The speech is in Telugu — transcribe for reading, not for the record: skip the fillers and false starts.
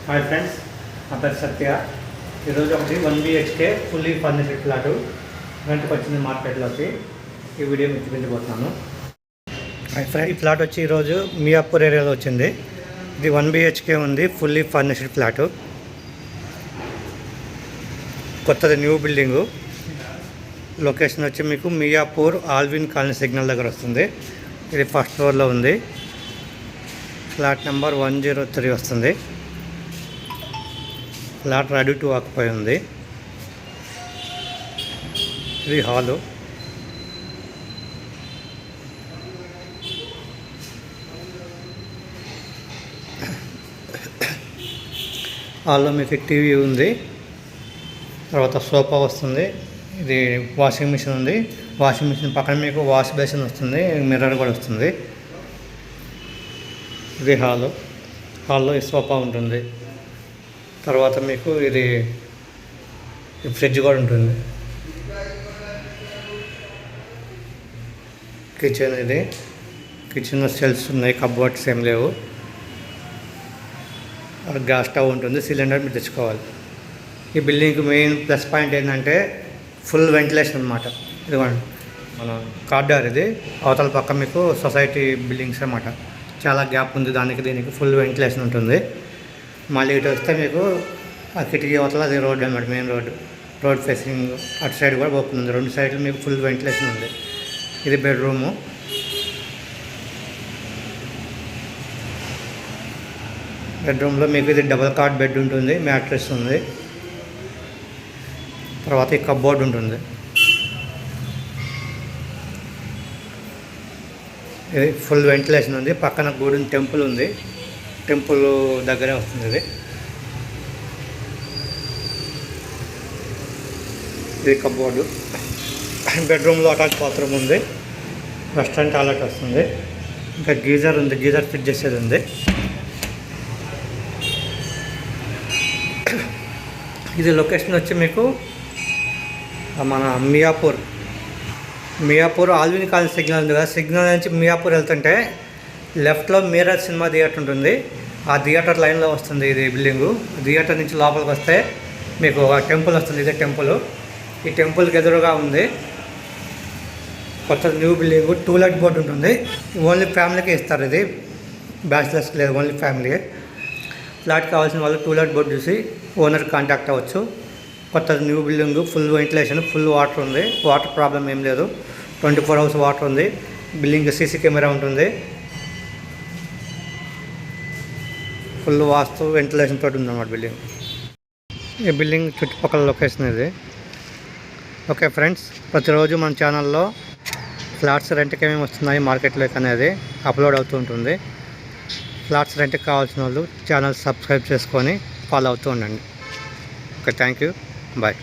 హాయ్ ఫ్రెండ్స్, నా పేరు సత్య. ఈరోజు ఒకటి 1 BHK ఫుల్లీ ఫర్నిష్డ్ ఫ్లాటు గంటకు వచ్చింది మార్కెట్లోకి. ఈ వీడియో మీకు చూపించబోతున్నాను. హాయ్ ఫ్రెండ్స్, ఈ ఫ్లాట్ వచ్చి ఈరోజు మియాపూర్ ఏరియాలో వచ్చింది. ఇది 1 BHK ఉంది, ఫుల్లీ ఫర్నిష్డ్ ఫ్లాటు. కొత్తది న్యూ బిల్డింగు. లొకేషన్ వచ్చి మీకు మియాపూర్ ఆల్విన్ కాలనీ సిగ్నల్ దగ్గర వస్తుంది. ఇది ఫస్ట్ ఫ్లోర్లో ఉంది. ఫ్లాట్ నెంబర్ 103 వస్తుంది. ఫ్లాట్ రెడీ టు ఆక్యుపై ఉంది. ఇది హాలు. హాల్లో మీకు టీవీ ఉంది, తర్వాత సోఫా వస్తుంది. ఇది వాషింగ్ మిషన్ ఉంది. వాషింగ్ మిషన్ పక్కన మీకు వాష్ బేసిన్ వస్తుంది, మిర్రర్ కూడా వస్తుంది. ఇది హాల్లో ఈ సోఫా ఉంటుంది. తర్వాత మీకు ఇది ఫ్రిడ్జ్ కూడా ఉంటుంది. కిచెన్, ఇది కిచెన్లో సెల్ఫ్స్ ఉన్నాయి, కబోర్డ్స్ ఏం లేవు. గ్యాస్ స్టవ్ ఉంటుంది, సిలిండర్ మీరు తెచ్చుకోవాలి. ఈ బిల్డింగ్కి మెయిన్ ప్లస్ పాయింట్ ఏంటంటే ఫుల్ వెంటిలేషన్ అన్నమాట. ఇదిగోండి మన కార్డార్, ఇది అవతల పక్క మీకు సొసైటీ బిల్డింగ్స్ అన్నమాట. చాలా గ్యాప్ ఉంది దానికి దీనికి, ఫుల్ వెంటిలేషన్ ఉంటుంది. మళ్ళీ ఇటు వస్తే మీకు ఆ కిటికీ అవతల అది రోడ్ అన్నమాట, మెయిన్ రోడ్ ఫేసింగ్. అటు సైడ్ కూడా ఓపెన్ ఉంది, రెండు సైడ్లు మీకు ఫుల్ వెంటిలేషన్ ఉంది. ఇది బెడ్రూము. బెడ్రూమ్లో మీకు ఇది డబుల్ కాట్ బెడ్ ఉంటుంది, మ్యాట్రెస్ ఉంది. తర్వాత ఈ కబోర్డ్ ఉంటుంది. ఇది ఫుల్ వెంటిలేషన్ ఉంది. పక్కన గూడెన్ టెంపుల్ ఉంది, టెంపుల్ దగ్గరే వస్తుంది. ఇది కబోర్డు. బెడ్రూమ్లో అటాచ్ బాత్రూమ్ ఉంది, వెస్ట్రన్ టాయిలెట్ వస్తుంది. ఇంకా గీజర్ ఉంది, గీజర్ ఫిట్ చేసేది ఉంది. ఇది లొకేషన్ వచ్చి మీకు మన మియాపూర్ ఆల్విన్ కాలనీ సిగ్నల్ ఉంది కదా, సిగ్నల్ నుంచి మియాపూర్ వెళ్తుంటే లెఫ్ట్లో మిర్రర్ సినిమా థియేటర్ ఉంటుంది. ఆ థియేటర్ లైన్లో వస్తుంది ఇది బిల్డింగు. థియేటర్ నుంచి లోపలికి వస్తే మీకు ఒక టెంపుల్ వస్తుంది, ఇదే టెంపుల్. ఈ టెంపుల్కి ఎదురుగా ఉంది కొత్త న్యూ బిల్డింగు. టూలెట్ బోర్డు ఉంటుంది. ఓన్లీ ఫ్యామిలీకే ఇస్తారు, ఇది బ్యాచిలర్స్కి లేదు, ఓన్లీ ఫ్యామిలీ. ఫ్లాట్ కావాల్సిన వాళ్ళు టూలెట్ బోర్డు చూసి ఓనర్ కాంటాక్ట్ అవ్వచ్చు. కొత్త new building, full ventilation, full water ఉంది. వాటర్ ప్రాబ్లం ఏం లేదు, 24 hours వాటర్ ఉంది. బిల్డింగ్ సీసీ కెమెరా ఉంటుంది. ఫుల్ వాస్తు వెంటిలేషన్ తోటి ఉందన్నమాట బిల్డింగ్. ఈ బిల్డింగ్ చుట్టుపక్కల లొకేషన్ ఇది. ఓకే ఫ్రెండ్స్, ప్రతిరోజు మన ఛానల్లో ఫ్లాట్స్ రెంట్కి ఏమేమి వస్తున్నాయి మార్కెట్లోకి అనేది అప్లోడ్ అవుతూ ఉంటుంది. ఫ్లాట్స్ రెంట్కి కావాల్సిన వాళ్ళు ఛానల్ సబ్స్క్రైబ్ చేసుకొని ఫాలో అవుతూ ఉండండి. Okay, thank you, bye.